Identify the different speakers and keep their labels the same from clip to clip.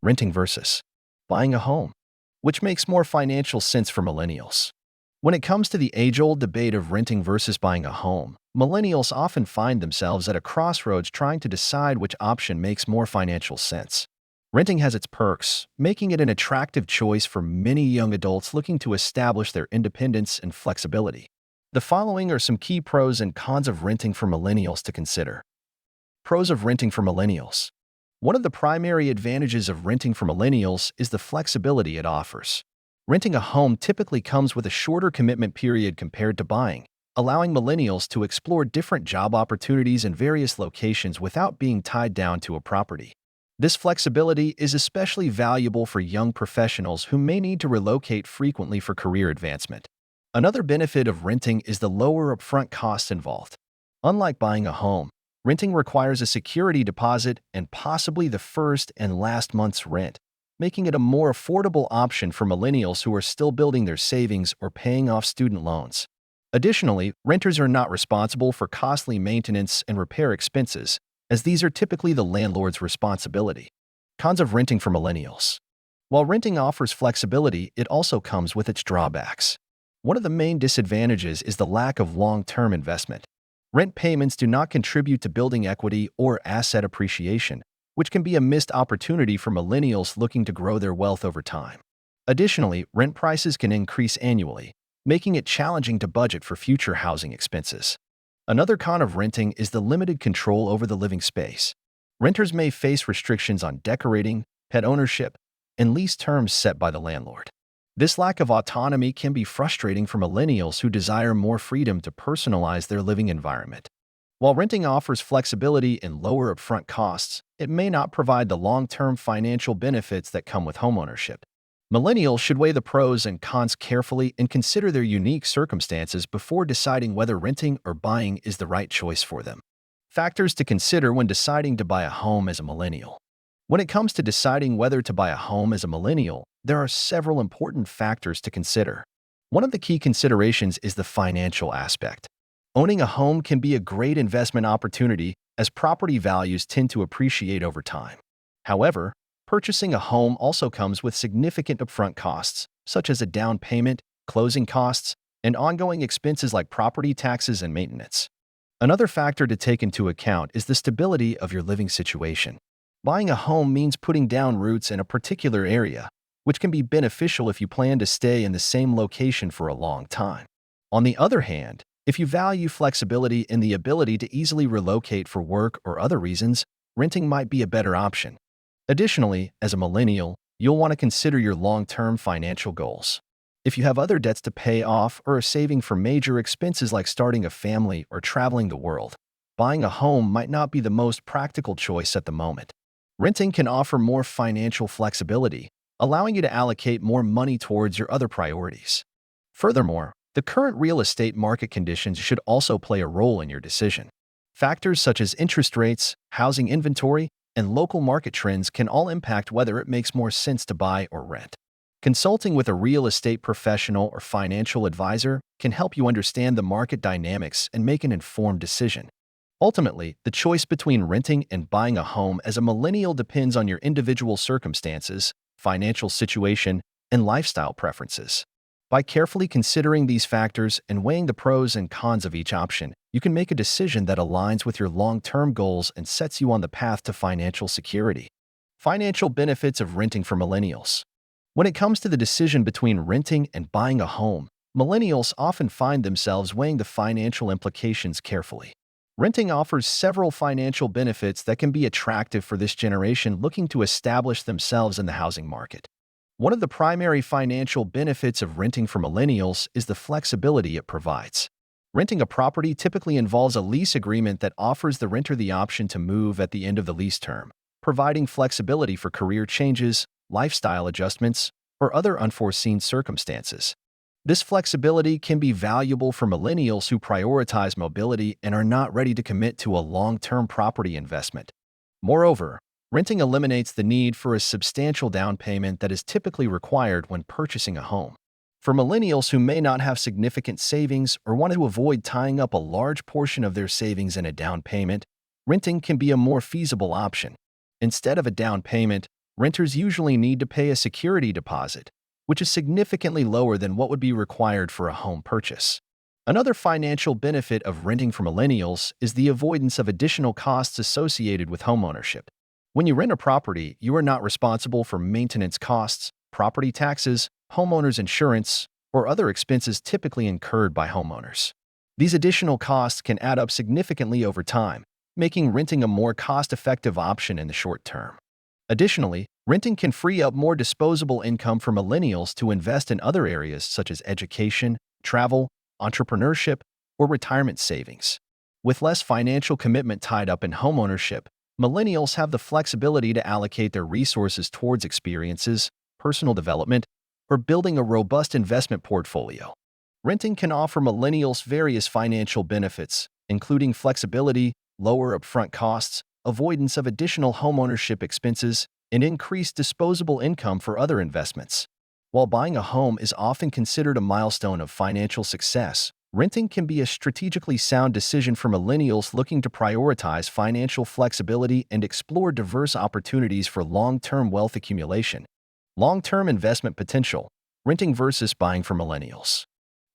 Speaker 1: renting versus buying a home. Which makes more financial sense for millennials? When it comes to the age-old debate of renting versus buying a home, millennials often find themselves at a crossroads trying to decide which option makes more financial sense. Renting has its perks, making it an attractive choice for many young adults looking to establish their independence and flexibility. The following are some key pros and cons of renting for millennials to consider. Pros of renting for millennials. One of the primary advantages of renting for millennials is the flexibility it offers. Renting a home typically comes with a shorter commitment period compared to buying, allowing millennials to explore different job opportunities in various locations without being tied down to a property. This flexibility is especially valuable for young professionals who may need to relocate frequently for career advancement. Another benefit of renting is the lower upfront costs involved. Unlike buying a home, renting requires a security deposit and possibly the first and last month's rent, making it a more affordable option for millennials who are still building their savings or paying off student loans. Additionally, renters are not responsible for costly maintenance and repair expenses, as these are typically the landlord's responsibility. Cons of renting for millennials. While renting offers flexibility, it also comes with its drawbacks. One of the main disadvantages is the lack of long-term investment. Rent payments do not contribute to building equity or asset appreciation, which can be a missed opportunity for millennials looking to grow their wealth over time. Additionally, rent prices can increase annually, making it challenging to budget for future housing expenses. Another con of renting is the limited control over the living space. Renters may face restrictions on decorating, pet ownership, and lease terms set by the landlord. This lack of autonomy can be frustrating for millennials who desire more freedom to personalize their living environment. While renting offers flexibility and lower upfront costs, it may not provide the long-term financial benefits that come with homeownership. Millennials should weigh the pros and cons carefully and consider their unique circumstances before deciding whether renting or buying is the right choice for them. Factors to consider when deciding to buy a home as a millennial. When it comes to deciding whether to buy a home as a millennial, there are several important factors to consider. One of the key considerations is the financial aspect. Owning a home can be a great investment opportunity as property values tend to appreciate over time. However, purchasing a home also comes with significant upfront costs, such as a down payment, closing costs, and ongoing expenses like property taxes and maintenance. Another factor to take into account is the stability of your living situation. Buying a home means putting down roots in a particular area, which can be beneficial if you plan to stay in the same location for a long time. On the other hand, if you value flexibility and the ability to easily relocate for work or other reasons, renting might be a better option. Additionally, as a millennial, you'll want to consider your long-term financial goals. If you have other debts to pay off or are saving for major expenses like starting a family or traveling the world, buying a home might not be the most practical choice at the moment. Renting can offer more financial flexibility, allowing you to allocate more money towards your other priorities. Furthermore, the current real estate market conditions should also play a role in your decision. Factors such as interest rates, housing inventory, and local market trends can all impact whether it makes more sense to buy or rent. Consulting with a real estate professional or financial advisor can help you understand the market dynamics and make an informed decision. Ultimately, the choice between renting and buying a home as a millennial depends on your individual circumstances, financial situation, and lifestyle preferences. By carefully considering these factors and weighing the pros and cons of each option, you can make a decision that aligns with your long-term goals and sets you on the path to financial security. Financial benefits of renting for millennials. When it comes to the decision between renting and buying a home, millennials often find themselves weighing the financial implications carefully. Renting offers several financial benefits that can be attractive for this generation looking to establish themselves in the housing market. One of the primary financial benefits of renting for millennials is the flexibility it provides. Renting a property typically involves a lease agreement that offers the renter the option to move at the end of the lease term, providing flexibility for career changes, lifestyle adjustments, or other unforeseen circumstances. This flexibility can be valuable for millennials who prioritize mobility and are not ready to commit to a long-term property investment. Moreover, renting eliminates the need for a substantial down payment that is typically required when purchasing a home. For millennials who may not have significant savings or want to avoid tying up a large portion of their savings in a down payment, renting can be a more feasible option. Instead of a down payment, renters usually need to pay a security deposit, which is significantly lower than what would be required for a home purchase. Another financial benefit of renting for millennials is the avoidance of additional costs associated with homeownership. When you rent a property, you are not responsible for maintenance costs, property taxes, homeowners insurance, or other expenses typically incurred by homeowners. These additional costs can add up significantly over time, making renting a more cost-effective option in the short term. Additionally, renting can free up more disposable income for millennials to invest in other areas such as education, travel, entrepreneurship, or retirement savings. With less financial commitment tied up in homeownership, millennials have the flexibility to allocate their resources towards experiences, personal development, or building a robust investment portfolio. Renting can offer millennials various financial benefits, including flexibility, lower upfront costs, avoidance of additional homeownership expenses, and increased disposable income for other investments. While buying a home is often considered a milestone of financial success, renting can be a strategically sound decision for millennials looking to prioritize financial flexibility and explore diverse opportunities for long-term wealth accumulation. Long-term investment potential, renting versus buying for millennials.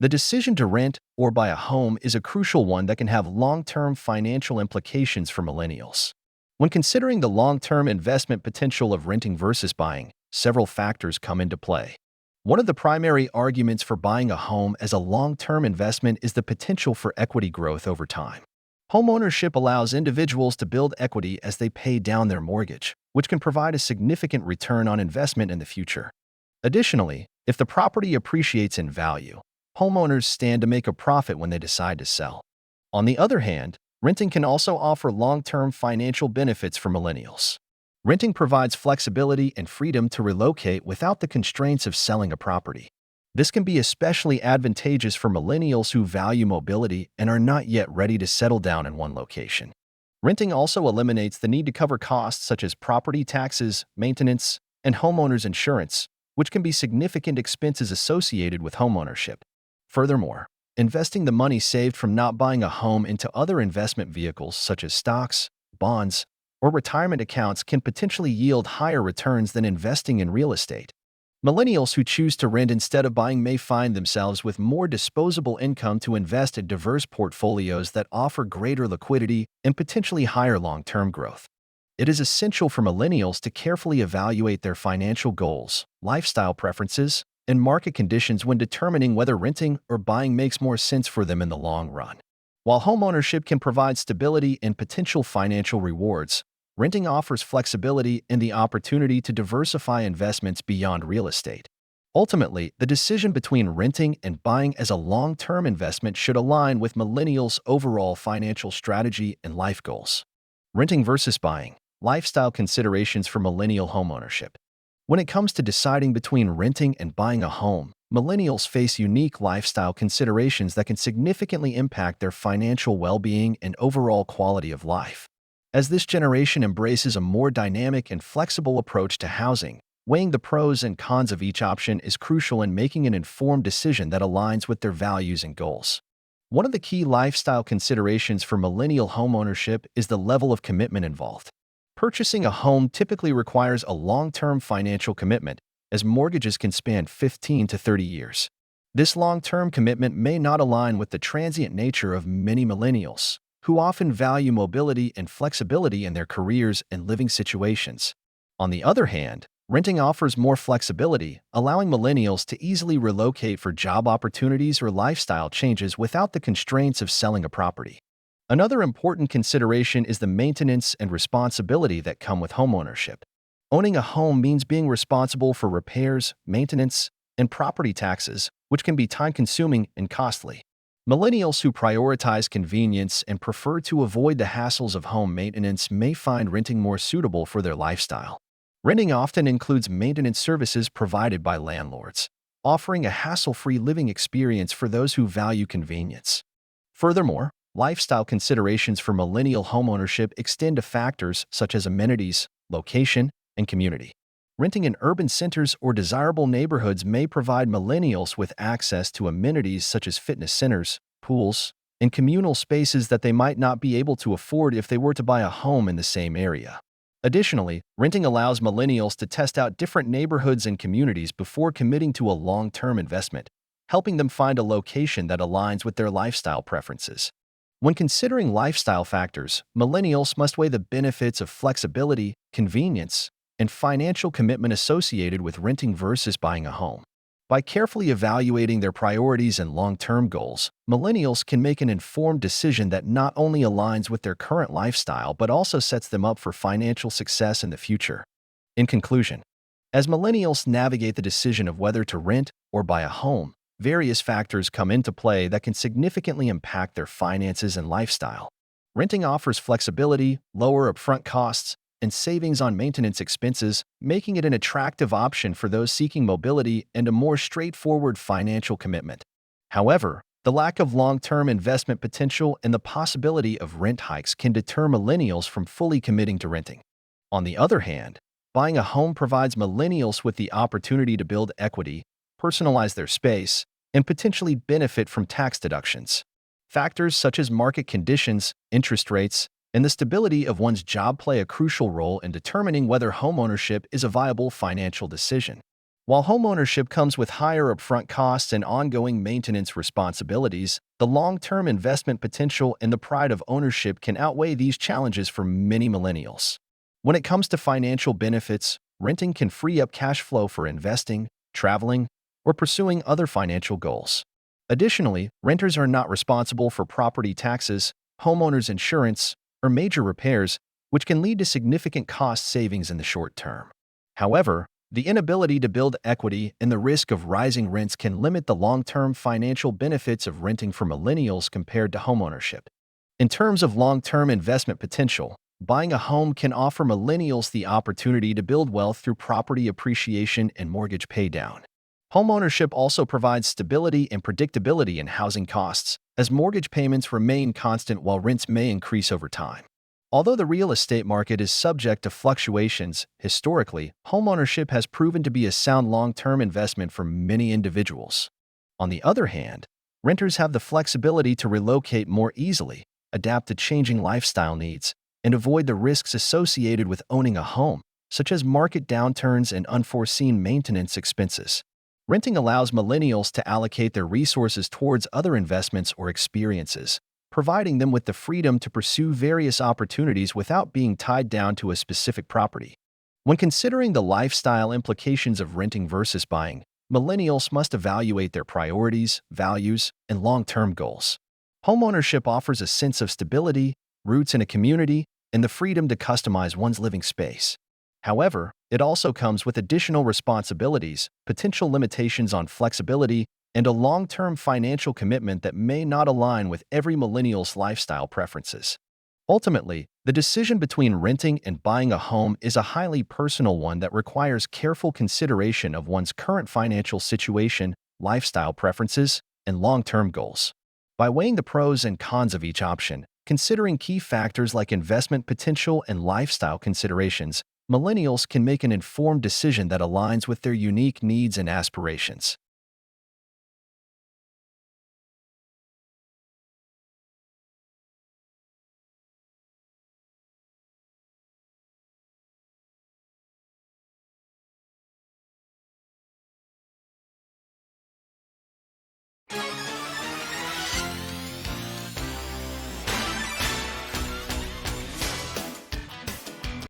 Speaker 1: The decision to rent or buy a home is a crucial one that can have long-term financial implications for millennials. When considering the long-term investment potential of renting versus buying, several factors come into play. One of the primary arguments for buying a home as a long-term investment is the potential for equity growth over time. Homeownership allows individuals to build equity as they pay down their mortgage, which can provide a significant return on investment in the future. Additionally, if the property appreciates in value, homeowners stand to make a profit when they decide to sell. On the other hand, renting can also offer long-term financial benefits for millennials. Renting provides flexibility and freedom to relocate without the constraints of selling a property. This can be especially advantageous for millennials who value mobility and are not yet ready to settle down in one location. Renting also eliminates the need to cover costs such as property taxes, maintenance, and homeowners insurance, which can be significant expenses associated with homeownership. Furthermore, investing the money saved from not buying a home into other investment vehicles such as stocks, bonds, or retirement accounts can potentially yield higher returns than investing in real estate. Millennials who choose to rent instead of buying may find themselves with more disposable income to invest in diverse portfolios that offer greater liquidity and potentially higher long-term growth. It is essential for millennials to carefully evaluate their financial goals, lifestyle preferences, and market conditions when determining whether renting or buying makes more sense for them in the long run. While homeownership can provide stability and potential financial rewards, renting offers flexibility and the opportunity to diversify investments beyond real estate. Ultimately, the decision between renting and buying as a long-term investment should align with millennials' overall financial strategy and life goals. Renting versus buying, lifestyle considerations for millennial homeownership. When it comes to deciding between renting and buying a home, millennials face unique lifestyle considerations that can significantly impact their financial well-being and overall quality of life. As this generation embraces a more dynamic and flexible approach to housing, weighing the pros and cons of each option is crucial in making an informed decision that aligns with their values and goals. One of the key lifestyle considerations for millennial homeownership is the level of commitment involved. Purchasing a home typically requires a long-term financial commitment, as mortgages can span 15 to 30 years. This long-term commitment may not align with the transient nature of many millennials, who often value mobility and flexibility in their careers and living situations. On the other hand, renting offers more flexibility, allowing millennials to easily relocate for job opportunities or lifestyle changes without the constraints of selling a property. Another important consideration is the maintenance and responsibility that come with homeownership. Owning a home means being responsible for repairs, maintenance, and property taxes, which can be time-consuming and costly. Millennials who prioritize convenience and prefer to avoid the hassles of home maintenance may find renting more suitable for their lifestyle. Renting often includes maintenance services provided by landlords, offering a hassle-free living experience for those who value convenience. Furthermore, lifestyle considerations for millennial homeownership extend to factors such as amenities, location, and community. Renting in urban centers or desirable neighborhoods may provide millennials with access to amenities such as fitness centers, pools, and communal spaces that they might not be able to afford if they were to buy a home in the same area. Additionally, renting allows millennials to test out different neighborhoods and communities before committing to a long-term investment, helping them find a location that aligns with their lifestyle preferences. When considering lifestyle factors, millennials must weigh the benefits of flexibility, convenience, and financial commitment associated with renting versus buying a home. By carefully evaluating their priorities and long-term goals, millennials can make an informed decision that not only aligns with their current lifestyle but also sets them up for financial success in the future. In conclusion, as millennials navigate the decision of whether to rent or buy a home, various factors come into play that can significantly impact their finances and lifestyle. Renting offers flexibility, lower upfront costs, and savings on maintenance expenses, making it an attractive option for those seeking mobility and a more straightforward financial commitment. However, the lack of long-term investment potential and the possibility of rent hikes can deter millennials from fully committing to renting. On the other hand, buying a home provides millennials with the opportunity to build equity, personalize their space, and potentially benefit from tax deductions. Factors such as market conditions, interest rates, and the stability of one's job play a crucial role in determining whether homeownership is a viable financial decision. While homeownership comes with higher upfront costs and ongoing maintenance responsibilities, the long-term investment potential and the pride of ownership can outweigh these challenges for many millennials. When it comes to financial benefits, renting can free up cash flow for investing, traveling, or pursuing other financial goals. Additionally, renters are not responsible for property taxes, homeowners insurance, or major repairs, which can lead to significant cost savings in the short term. However, the inability to build equity and the risk of rising rents can limit the long-term financial benefits of renting for millennials compared to homeownership. In terms of long-term investment potential, buying a home can offer millennials the opportunity to build wealth through property appreciation and mortgage paydown. Homeownership also provides stability and predictability in housing costs, as mortgage payments remain constant while rents may increase over time. Although the real estate market is subject to fluctuations, historically, homeownership has proven to be a sound long-term investment for many individuals. On the other hand, renters have the flexibility to relocate more easily, adapt to changing lifestyle needs, and avoid the risks associated with owning a home, such as market downturns and unforeseen maintenance expenses. Renting allows millennials to allocate their resources towards other investments or experiences, providing them with the freedom to pursue various opportunities without being tied down to a specific property. When considering the lifestyle implications of renting versus buying, millennials must evaluate their priorities, values, and long-term goals. Homeownership offers a sense of stability, roots in a community, and the freedom to customize one's living space. However, it also comes with additional responsibilities, potential limitations on flexibility, and a long-term financial commitment that may not align with every millennial's lifestyle preferences. Ultimately, the decision between renting and buying a home is a highly personal one that requires careful consideration of one's current financial situation, lifestyle preferences, and long-term goals. By weighing the pros and cons of each option, considering key factors like investment potential and lifestyle considerations, millennials can make an informed decision that aligns with their unique needs and aspirations.